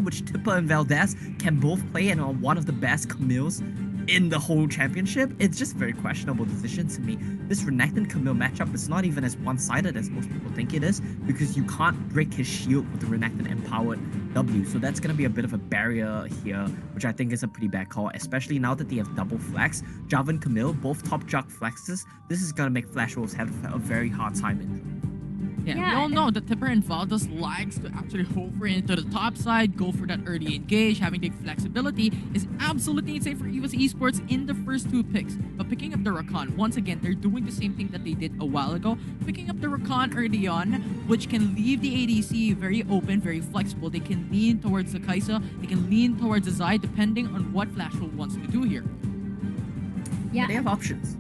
which Tipper and Valdez can both play and are one of the best Camille's in the whole championship. It's just a very questionable decision to me. This Renekton Camille matchup is not even as one-sided as most people think it is, because you can't break his shield with the Renekton empowered W. So that's going to be a bit of a barrier here, which I think is a pretty bad call, especially now that they have double flex. Java and Camille, both top jug flexes. This is going to make Flash Wolves have a very hard time in. Yeah, we all know that Tipper and Valdez likes to actually hover into the top side, go for that early engage. Having the flexibility is absolutely insane for EVOS Esports in the first 2 picks. But picking up the Rakan, once again, they're doing the same thing that they did a while ago. Picking up the Rakan early on, which can leave the ADC very open, very flexible. They can lean towards the Kai'Sa, they can lean towards the Zai, depending on what Flash Wolf wants to do here. Yeah, they have options.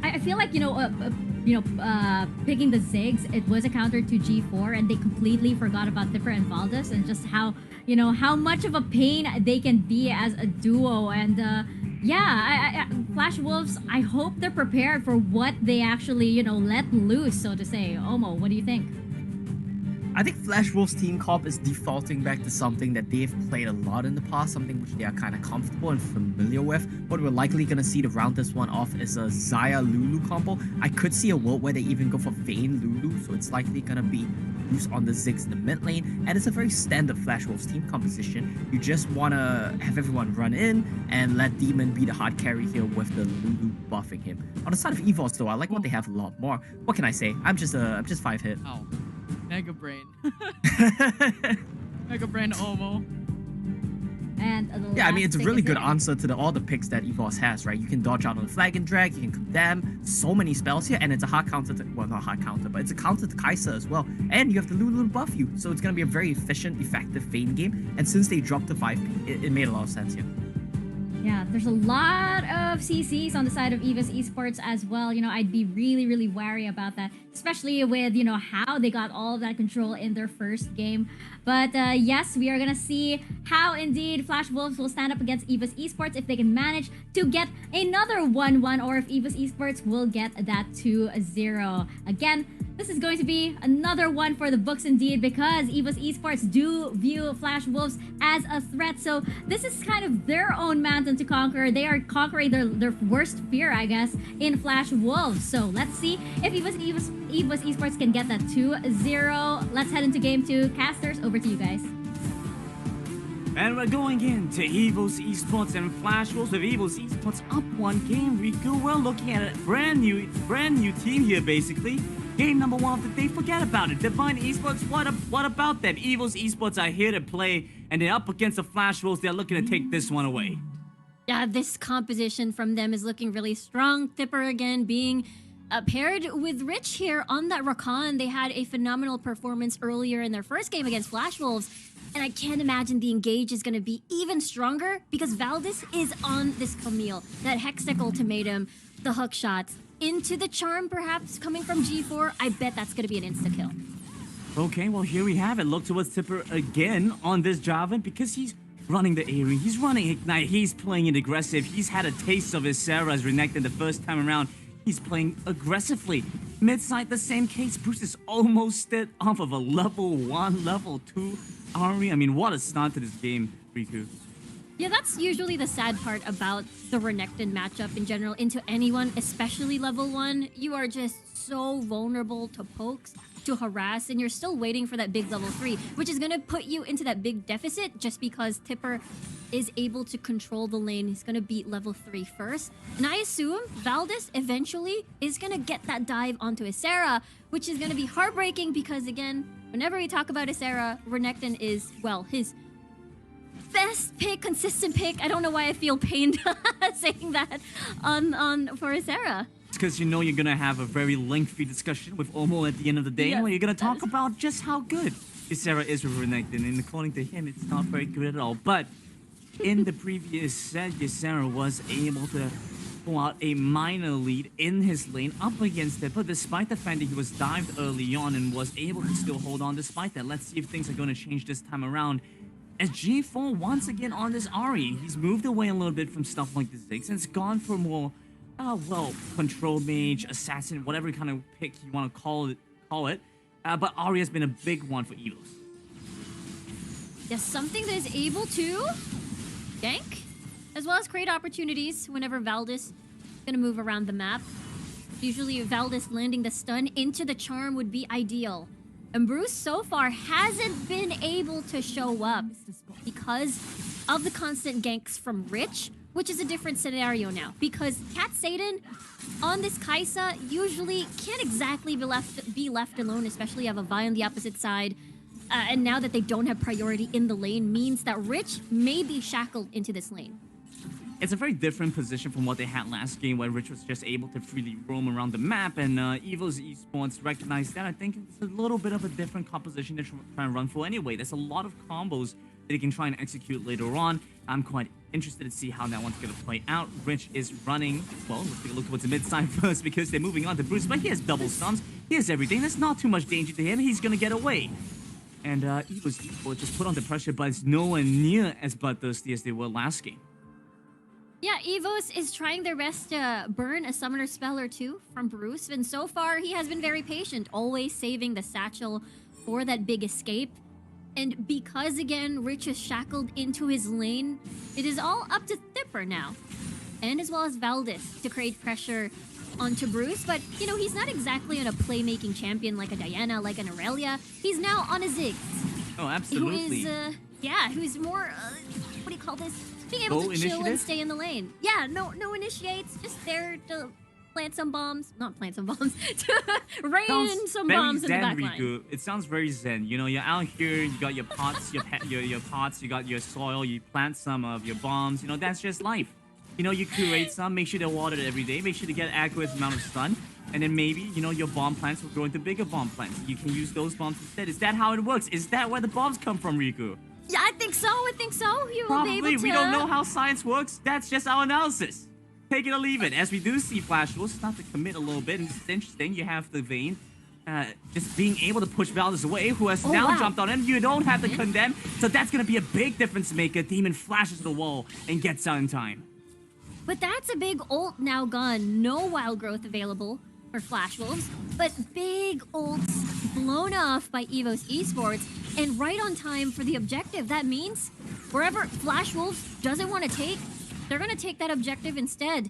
I feel like, picking the Ziggs, it was a counter to G4, and they completely forgot about Tipper and Valdez and just how much of a pain they can be as a duo. And Flash Wolves, I hope they're prepared for what they actually, let loose, so to say. Omo, what do you think? I think Flash Wolves team comp is defaulting back to something that they've played a lot in the past, something which they are kind of comfortable and familiar with. What we're likely going to see to round this one off is a Xayah Lulu combo. I could see a world where they even go for Vayne Lulu, so it's likely going to be loose on the Ziggs in the mid lane, and it's a very standard Flash Wolves team composition. You just want to have everyone run in and let Demon be the hard carry here with the Lulu buffing him. On the side of EVOS though, I like what they have a lot more. What can I say? I'm just 5 hit. Oh. Mega Brain. Mega Brain Omo. And yeah, I mean, it's a really good answer to all the picks that EVOS has, right? You can dodge out on the flag and drag, you can condemn, so many spells here, and it's a hard counter to, well, not hard counter, but it's a counter to Kai'Sa as well. And you have the Lulu to buff you, so it's going to be a very efficient, effective Vayne game. And since they dropped the 5P, it made a lot of sense here. Yeah, there's a lot of CCs on the side of EVOS Esports as well. I'd be really, really wary about that, especially with, how they got all of that control in their first game. But yes, we are going to see how indeed Flash Wolves will stand up against EVOS Esports if they can manage to get another 1-1, or if EVOS Esports will get that 2-0. Again, this is going to be another one for the books indeed, because EVOS Esports do view Flash Wolves as a threat. So this is kind of their own mountain to conquer. They are conquering their worst fear, I guess, in Flash Wolves. So let's see if EVOS Esports can get that 2-0. Let's head into game 2. Casters, over to you guys. And we're going into EVOS Esports and Flash Wolves with EVOS Esports up 1 game. We're looking at a brand new team here, basically. Game number 1 of the day, forget about it. Divine Esports, what about them? EVOS Esports are here to play, and they're up against the Flash Wolves. They're looking to take this one away. Yeah, this composition from them is looking really strong. Tipper again being paired with Rich here on that Rakan. They had a phenomenal performance earlier in their first game against Flash Wolves. And I can't imagine the engage is going to be even stronger, because Valdez is on this Camille. That Hextech ultimatum, the hook shots, into the charm perhaps coming from G4. I bet that's going to be an insta-kill. Okay, well, here we have it. Look towards Tipper again on this Jarvan, because he's running the Aerie, he's running Ignite, he's playing it aggressive. He's had a taste of his Sarah as Renekton the first time around. He's playing aggressively. Mid-side, the same case. Bruce is almost dead off of a level 1, level 2 Aerie. I mean, what a start to this game, Riku. Yeah, that's usually the sad part about the Renekton matchup in general. Into anyone, especially level 1, you are just so vulnerable to pokes, to harass, and you're still waiting for that big level 3, which is going to put you into that big deficit just because Tipper is able to control the lane. He's going to beat level 3 first. And I assume Valdez eventually is going to get that dive onto Isera, which is going to be heartbreaking because, again, whenever we talk about Isera, Renekton is, well, his best pick, consistent pick. I don't know why I feel pained saying that for Isera. It's because you know you're going to have a very lengthy discussion with Omo at the end of the day, where you're going to talk about just how good Isera is with Renekton. And according to him, it's not very good at all. But in the previous set, Isera was able to pull out a minor lead in his lane up against it, but despite the fact that he was dived early on and was able to still hold on despite that. Let's see if things are going to change this time around. As G4 once again on this Ahri, he's moved away a little bit from stuff like the Ziggs and it's gone for more, well, control mage, assassin, whatever kind of pick you want to call it. But Ahri has been a big one for EVOS. Yes, something that is able to gank, as well as create opportunities whenever Valdez is gonna move around the map. Usually Valdez landing the stun into the charm would be ideal. And Bruce so far hasn't been able to show up because of the constant ganks from Rich, which is a different scenario now. Because Cat Satan on this Kaisa usually can't exactly be left alone, especially have a Vi on the opposite side. And now that they don't have priority in the lane means that Rich may be shackled into this lane. It's a very different position from what they had last game, where Rich was just able to freely roam around the map, and EVOS Esports recognized that. I think it's a little bit of a different composition to try and run for anyway. There's a lot of combos that they can try and execute later on. I'm quite interested to see how that one's going to play out. Rich is running, well, let's take a look towards the mid side first, because they're moving on to Bruce, but he has double stuns. He has everything. There's not too much danger to him. He's going to get away. And EVOS Esports just put on the pressure, but it's nowhere near as bloodthirsty as they were last game. Yeah, EVOS is trying their best to burn a summoner spell or two from Bruce, and so far he has been very patient, always saving the satchel for that big escape. And because, again, Rich is shackled into his lane, it is all up to Thipper now, and as well as Valdez to create pressure onto Bruce. But, you know, he's not exactly on a playmaking champion like a Diana, like an Aurelia. He's now on a Ziggs. Oh, absolutely. Who's more, what do you call this? Being able to chill and stay in the lane. Yeah, no initiates, just there to plant some bombs. Not plant some bombs, to rain some bombs in the back line. It sounds very zen. You know, you're out here, you got your pots, your pots, you got your soil, you plant some of your bombs. You know, that's just life. You know, you curate some, make sure they're watered every day, make sure to get accurate amount of sun, and then maybe, you know, your bomb plants will grow into bigger bomb plants. You can use those bombs instead. Is that how it works? Is that where the bombs come from, Riku? Yeah, I think so. You will be able to... we don't know how science works. That's just our analysis. Take it or leave it. As we do see Flash Wolves start to commit a little bit, and it's interesting. You have the Vayne just being able to push Valdez away, who has now jumped on him. You don't have to condemn, so that's going to be a big difference maker. Demon flashes the wall and gets out in time. But that's a big ult now gone. No wild growth available for Flash Wolves, but big ults blown off by EVOS Esports, and right on time for the objective. That means wherever Flash Wolves doesn't want to take, they're going to take that objective instead.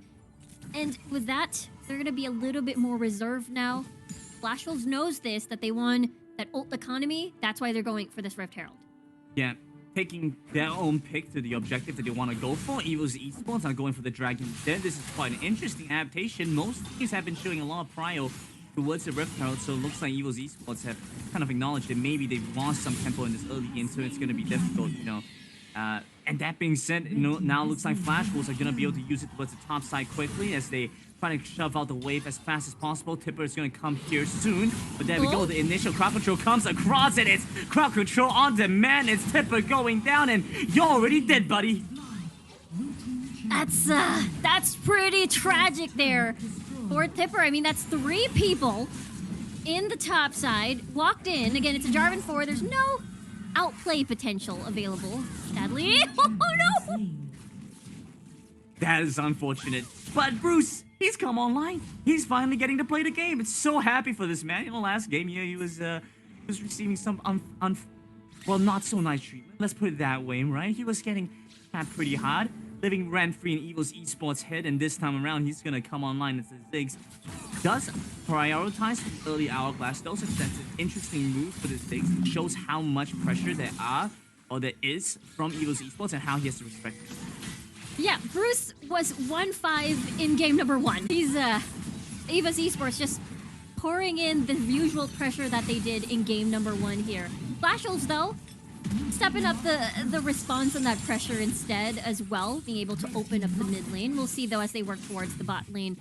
And with that, they're going to be a little bit more reserved now. Flash Wolves knows this, that they won that ult economy. That's why they're going for this Rift Herald. Yeah, taking their own pick to the objective that they want to go for. EVOS Esports are going for the Dragon Den. This is quite an interesting adaptation. Most teams have been showing a lot of prio towards the Rift Herald, so it looks like EVOS Esports have kind of acknowledged that maybe they've lost some tempo in this early game, so it's going to be difficult, you know. And that being said, you know, now it looks like Flash Wolves are going to be able to use it towards the top side quickly as they try to shove out the wave as fast as possible. Tipper is going to come here soon, but there we go. The initial crowd control comes across, and it's crowd control on demand. It's Tipper going down, and you're already dead, buddy. That's pretty tragic there for Tipper. I mean, that's 3 people in the top side, walked in. Again, it's a Jarvan 4. There's no outplay potential available, sadly. Oh, no! That is unfortunate. But Bruce, he's come online. He's finally getting to play the game. It's so happy for this man. In the last game, yeah, he was receiving some well, not so nice treatment. Let's put it that way, right? He was getting tapped pretty hard, living rent-free in EVOS Esports' head, and this time around, he's gonna come online as the Ziggs. Does prioritize the early hourglass, though, so that's an interesting move for the Ziggs. It shows how much pressure there is from EVOS Esports and how he has to respect it. Yeah, Bruce was 1-5 in game number 1. He's EVOS Esports just pouring in the usual pressure that they did in game number 1 here. Flash Wolves, though, stepping up the response on that pressure instead as well, being able to open up the mid lane. We'll see, though, as they work towards the bot lane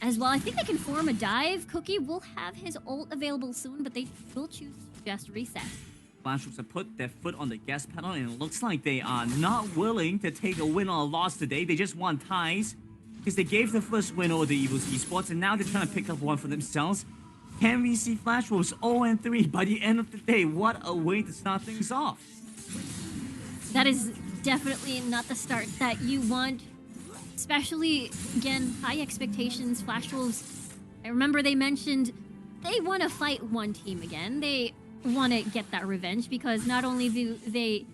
as well. I think they can form a dive. Cookie will have his ult available soon, but they will choose to just reset. Flash Wolves have put their foot on the gas pedal, and it looks like they are not willing to take a win or a loss today. They just want ties, because they gave the first win over the EVOS Esports, and now they're trying to pick up one for themselves. Can we see Flash Wolves 0-3 by the end of the day? What a way to start things off. That is definitely not the start that you want. Especially, again, high expectations. Flash Wolves, I remember they mentioned they want to fight one team again. They want to get that revenge, because not only do they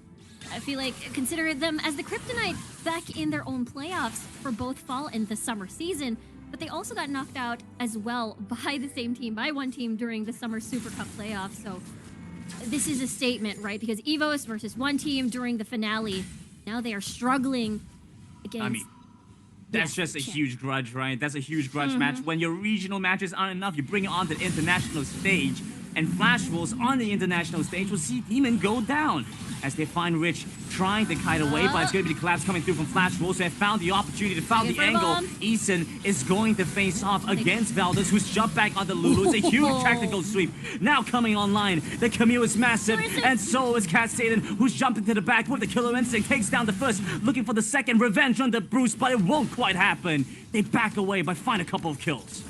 I feel like consider them as the kryptonite back in their own playoffs for both fall and the summer season. But they also got knocked out as well by the same team, by one team during the Summer Super Cup playoffs. So this is a statement, right? Because EVOS versus one team during the finale. Now they are struggling against... I mean, that's just a huge grudge, right? That's a huge grudge match. When your regional matches aren't enough, you bring it on to the international stage. And Flash Wolves on the international stage will see Demon go down as they find Rich trying to kite away, but it's going to be the collapse coming through from Flash Wolves. So they found the opportunity to found the angle. Eason is going to face off against Valdez, who's jumped back on the Lulu. It's a huge tactical sweep. Now coming online, the Camille is massive, and so is Cat Satan, who's jumped into the back with the Killer Instinct, takes down the first, looking for the second revenge on the Bruce, but it won't quite happen. They back away, but find a couple of kills.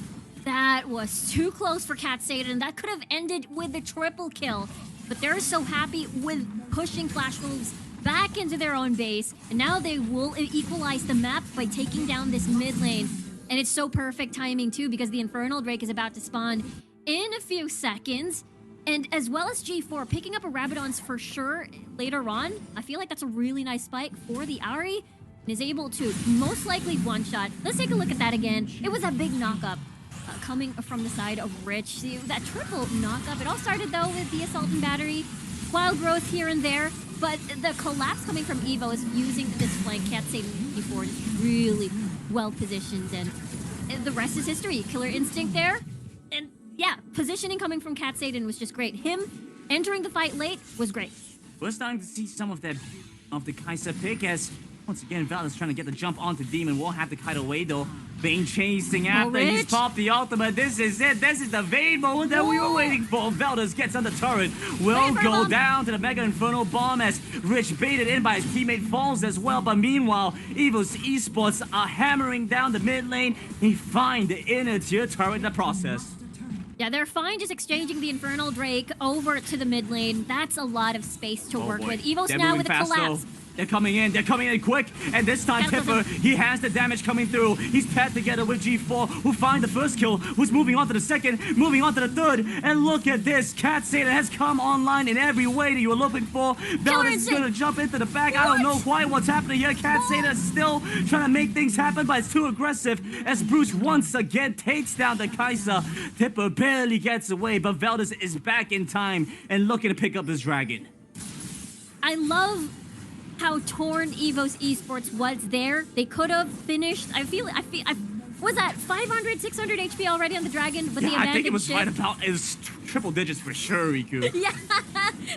That was too close for Cat Satan. That could have ended with a triple kill. But they're so happy with pushing Flash Wolves back into their own base. And now they will equalize the map by taking down this mid lane. And it's so perfect timing too, because the Infernal Drake is about to spawn in a few seconds. And as well as G4 picking up a Rabadon's for sure later on. I feel like that's a really nice spike for the Ahri. And is able to most likely one-shot. Let's take a look at that again. It was a big knock-up. Coming from the side of Rich. See, that triple knock-up. It all started, though, with the Assault and Battery. Wild growth here and there. But the collapse coming from Evo is using this flank. Cat Satan before is really well-positioned. And the rest is history. Killer Instinct there. And, yeah, positioning coming from Cat Satan was just great. Him entering the fight late was great. We're starting to see some of that of the Kai'Sa pick as, once again, Valdez trying to get the jump onto Demon. We'll have to kite away, though. Vayne chasing after. He's popped the ultimate. This is it. This is the Vayne moment that we were waiting for. Valdez gets on the turret. Will go down to the Mega Inferno Bomb as Rich baited in by his teammate falls as well. But meanwhile, EVOS Esports are hammering down the mid lane. They find the inner tier turret in the process. Yeah, they're fine just exchanging the Infernal Drake over to the mid lane. That's a lot of space to work with. EVOS now with a collapse. They're coming in quick, and this time Tipper, he has the damage coming through. He's paired together with G4, who find the first kill, who's moving on to the second, moving on to the third, and look at this. Cat Satan has come online in every way that you were looking for. Valdez is gonna jump into the back. I don't know quite what's happening here. Cat Satan is still trying to make things happen, but it's too aggressive as Bruce once again takes down the Kai'Sa. Tipper barely gets away, but Valdez is back in time and looking to pick up this dragon. I love how torn EVOS Esports was there. They could have finished. I was at 500, 600 HP already on the dragon, but they abandoned I think it was ship. right about triple digits for sure, Riku. Yeah,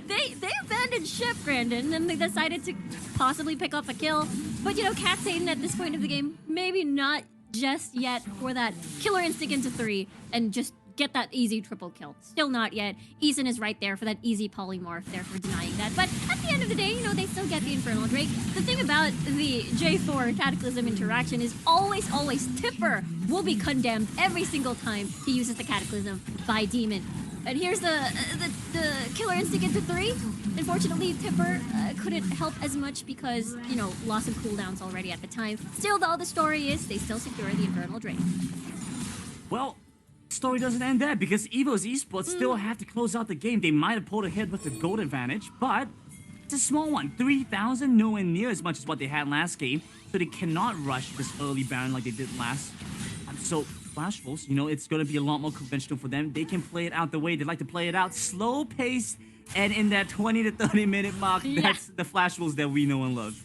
they abandoned ship, Brandon, and they decided to possibly pick up a kill. But you know, Cat Satan at this point of the game, maybe not just yet for that Killer Instinct into 3 and just get that easy triple kill. Still not yet. Eason is right there for that easy polymorph there for denying that. But at the end of the day, you know, they still get the Infernal Drake. The thing about the J4 Cataclysm interaction is always Tipper will be condemned every single time he uses the Cataclysm by Demon. And here's the Killer Instinct into 3. Unfortunately, Tipper couldn't help as much because, you know, loss of cooldowns already at the time. Still, though, the story is they still secure the Infernal Drake. Well, story doesn't end there because EVOS Esports still have to close out the game. They might have pulled ahead with the gold advantage, but it's a small one. 3,000, nowhere near as much as what they had last game, so they cannot rush this early Baron like they did last. So Flash Wolves, you know, it's going to be a lot more conventional for them. They can play it out the way they like to play it out, slow paced, and in that 20 to 30 minute mark, that's the Flash Wolves that we know and love.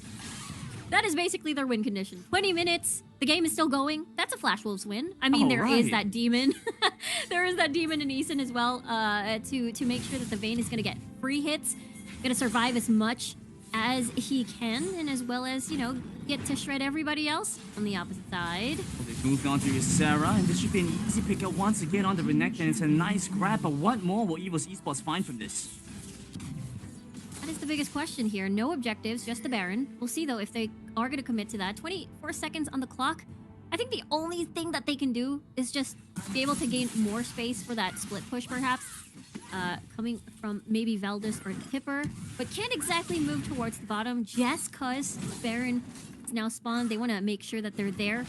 That is basically their win condition. 20 minutes, the game is still going. That's a Flash Wolves win. I mean, there is that demon. There is that demon in Eason as well to make sure that the Vayne is going to get free hits, going to survive as much as he can, and as well as, you know, get to shred everybody else on the opposite side. Well, they've moved on to Sarah, and this should be an easy pickup once again on the Renekton. It's a nice grab, but what more will EVOS Esports find from this? That is the biggest question here. No objectives, just the Baron. We'll see, though, if they are going to commit to that. 24 seconds on the clock. I think the only thing that they can do is just be able to gain more space for that split push, perhaps. Coming from maybe Valdez or Tipper. But can't exactly move towards the bottom just because Baron is now spawned. They want to make sure that they're there.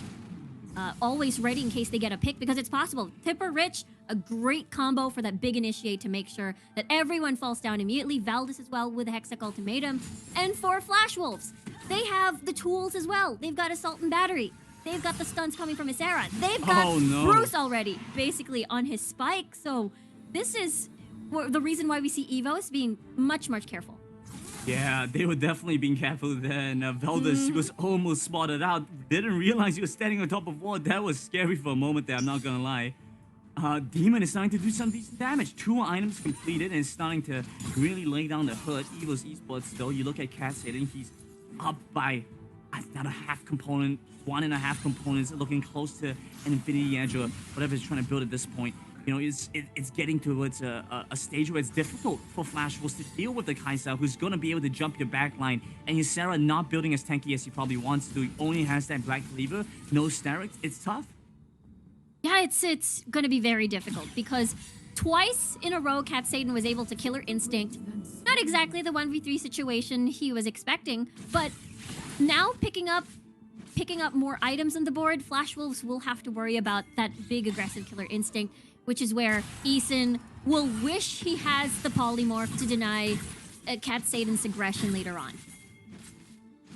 Always ready in case they get a pick, because it's possible. Tipper, Rich, A great combo for that big initiate to make sure that everyone falls down immediately. Valdez as well with a Hextech Ultimatum. And for Flash Wolves, they have the tools as well. They've got Assault and Battery. They've got the stuns coming from Isera. They've got Bruce already basically on his spike. So this is the reason why we see EVOS being much, much careful. Yeah, they were definitely being careful then. Valdez, he was almost spotted out. Didn't realize he was standing on top of wall. That was scary for a moment there, I'm not gonna lie. Demon is starting to do some decent damage. 2 items completed and starting to really lay down the hood. EVOS Esports though, you look at Cat Satan, he's up by about a half component, 1.5 components, looking close to an Infinity Edge or whatever he's trying to build at this point. You know, it's getting towards a stage where it's difficult for Flash Wolves to deal with the Kai'Sa, who's going to be able to jump your backline. And Ysera not building as tanky as he probably wants to. He only has that Black Cleaver, no Starix. It's tough. Yeah, it's going to be very difficult because twice in a row, Cat Satan was able to Killer Instinct. Not exactly the 1v3 situation he was expecting, but now picking up more items on the board, Flash Wolves will have to worry about that big aggressive Killer Instinct, which is where Eason will wish he has the Polymorph to deny Cat Satan's aggression later on.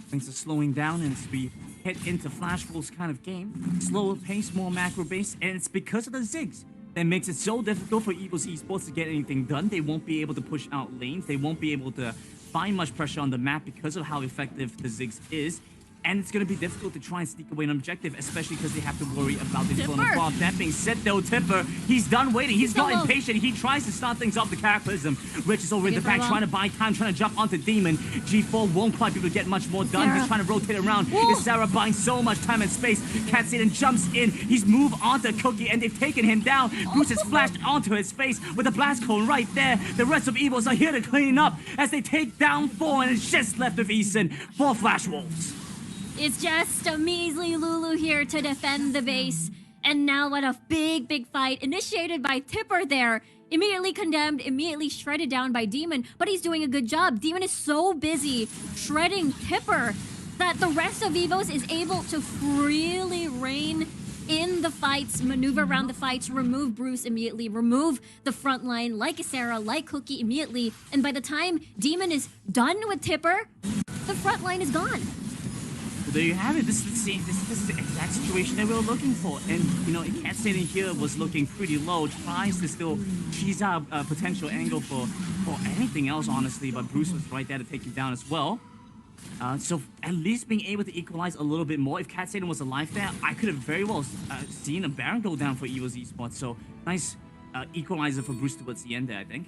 Things are slowing down as we head into Flash Wolves kind of game. Slower pace, more macro-based, and it's because of the Ziggs that makes it so difficult for EVOS Esports to get anything done. They won't be able to push out lanes. They won't be able to find much pressure on the map because of how effective the Ziggs is. And it's going to be difficult to try and sneak away an objective, especially because they have to worry about the Infernal Crop. That being said, though, Tipper, he's done waiting. He's not impatient. He tries to start things off the Cataclysm. Rich is over in the back, trying to buy time, trying to jump onto Demon. G4 won't quite be able to get much more done. He's trying to rotate around. Isera buying so much time and space. Cat Satan jumps in. He's moved onto Cookie, and they've taken him down. Bruce has flashed onto his face with a blast cone right there. The rest of EVOS are here to clean up as they take down 4, and it's just left of Eason for Flash Wolves. It's just a measly Lulu here to defend the base. And now what a big, big fight initiated by Tipper there. Immediately condemned, immediately shredded down by Demon. But he's doing a good job. Demon is so busy shredding Tipper that the rest of EVOS is able to freely reign in the fights, maneuver around the fights, remove Bruce immediately, remove the front line like Isera, like Cookie immediately. And by the time Demon is done with Tipper, the front line is gone. There you have it. This is the exact situation that we were looking for. And, you know, Cat Satan here was looking pretty low, tries to still tease out a potential angle for anything else, honestly. But Bruce was right there to take him down as well. So at least being able to equalize a little bit more. If Cat Satan was alive there, I could have very well seen a Baron go down for EVOS Esports. So nice equalizer for Bruce towards the end there, I think.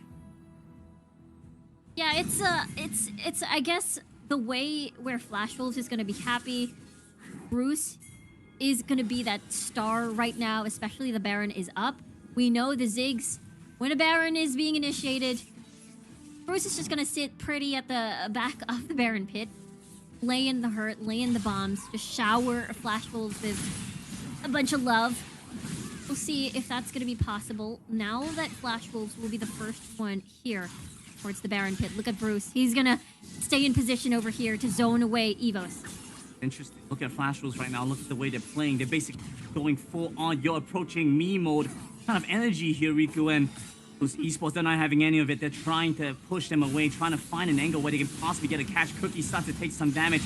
Yeah, it's I guess the way where Flash Wolves is going to be happy. Bruce is going to be that star right now, especially the Baron is up. We know the Ziggs, when a Baron is being initiated, Bruce is just going to sit pretty at the back of the Baron pit, lay in the hurt, lay in the bombs, just shower Flash Wolves with a bunch of love. We'll see if that's going to be possible. Now that Flash Wolves will be the first one here towards the Baron pit. Look at Bruce. He's going to stay in position over here to zone away EVOS. Interesting. Look at Flash Wolves right now. Look at the way they're playing. They're basically going full on. You're approaching me mode kind of energy here, Riku, and those esports, they're not having any of it. They're trying to push them away, trying to find an angle where they can possibly get a catch. Cookie starts to take some damage.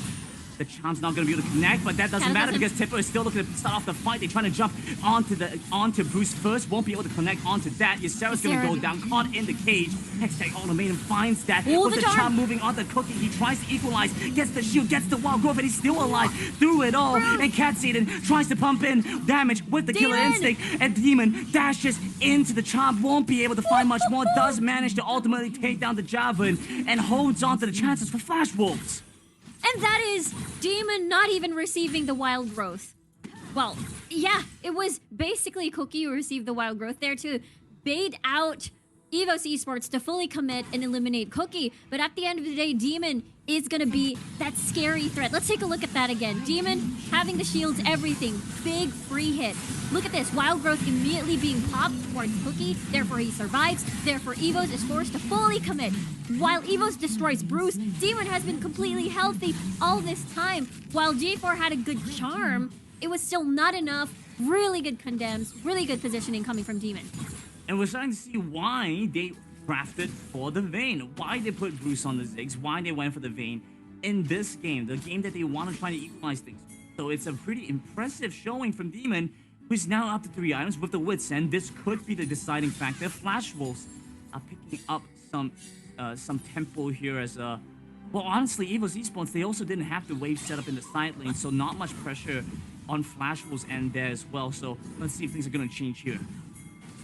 The Charm's not going to be able to connect, but that doesn't matter because Tipper is still looking to start off the fight. They're trying to jump onto Bruce first. Won't be able to connect onto that. Ysera's going to go down, caught in the cage. Hextech Ultimatum finds that. With the Charm moving onto Cookie, he tries to equalize, gets the shield, gets the wild growth, and he's still alive through it all. And Cat Satan tries to pump in damage with the Killer Instinct, and Demon dashes into the Charm. Won't be able to find much more. Does manage to ultimately take down the Javelin and holds on to the chances for Flash Wolves. And that is Demon not even receiving the wild growth. Well, yeah, it was basically Cookie who received the wild growth there to bait out EVOS Esports to fully commit and eliminate Cookie. But at the end of the day, Demon is going to be that scary threat. Let's take a look at that again. Demon having the shields, everything. Big free hit. Look at this. Wild growth immediately being popped towards Cookie. Therefore, he survives. Therefore, EVOS is forced to fully commit. While EVOS destroys Bruce, Demon has been completely healthy all this time. While G4 had a good charm, it was still not enough. Really good condemns. Really good positioning coming from Demon. And we're starting to see why they crafted for the Vayne, why they put Bruce on the Ziggs, why they went for the Vayne in this game, the game that they want to try to equalize things. So it's a pretty impressive showing from Demon, who's now up to 3 items with the Wits End. This could be the deciding factor. Flash Wolves are picking up some tempo here as well, honestly, EVOS Esports, they also didn't have the wave set up in the side lane, so not much pressure on Flash Wolves' end there as well. So let's see if things are going to change here.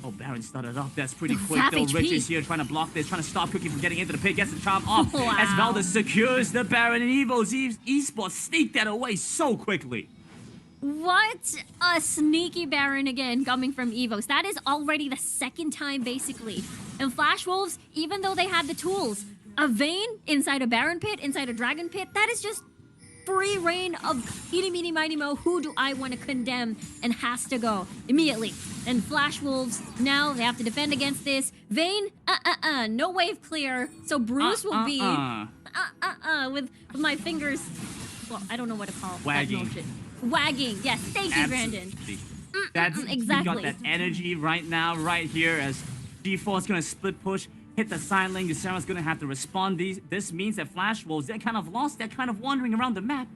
Oh, Baron started up. That's pretty quick, though. HP. Rich is here trying to block this, trying to stop Cookie from getting into the pit. Gets the chop off Wow. as Valdez secures the Baron, and EVOS Esports sneak that away so quickly. What a sneaky Baron again coming from EVOS. That is already the second time, basically. And Flash Wolves, even though they had the tools, a Vayne inside a Baron pit, inside a Dragon pit, that is just free reign of eeny, meeny, miny, mo. Who do I want to condemn and has to go immediately? And Flash Wolves, now they have to defend against this. Vayne, no wave clear. So Bruce will be, with my fingers, well, I don't know what to call Wagging. that motion. Wagging, yes. Thank you, Brandon. That's exactly. We got that energy right now, right here, as G4 is going to split push, hit the side lane. Ysera's going to have to respond. This means that Flash Wolves, they're kind of lost. They're kind of wandering around the map,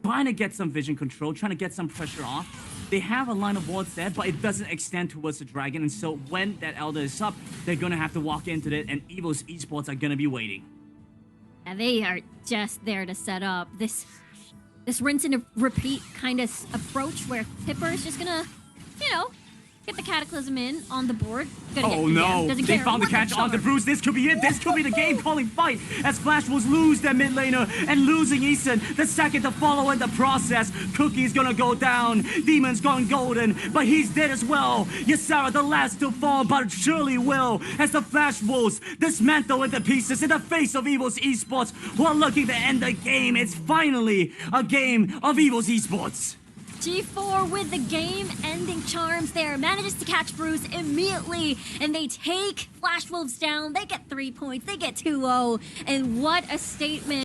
trying to get some vision control, trying to get some pressure off. They have a line of wards there, but it doesn't extend towards the dragon. And so when that Elder is up, they're going to have to walk into it, and EVOS Esports are going to be waiting. And they are just there to set up this rinse and repeat kind of approach where Tipper is just gonna, get the Cataclysm in on the board. Oh no, they found the catch on the Bruce. This could be it. This could be the game-calling fight as Flash Wolves lose their mid laner and losing Eason, the second to follow in the process. Cookie's gonna go down. Demon's going golden, but he's dead as well. Ysera, the last to fall, but surely will, as the Flash Wolves dismantle into pieces in the face of EVOS Esports who are looking to end the game. It's finally a game of EVOS Esports. G4 with the game-ending charms there, manages to catch Bruce immediately, and they take Flash Wolves down. They get 3 points, they get 2-0, and what a statement.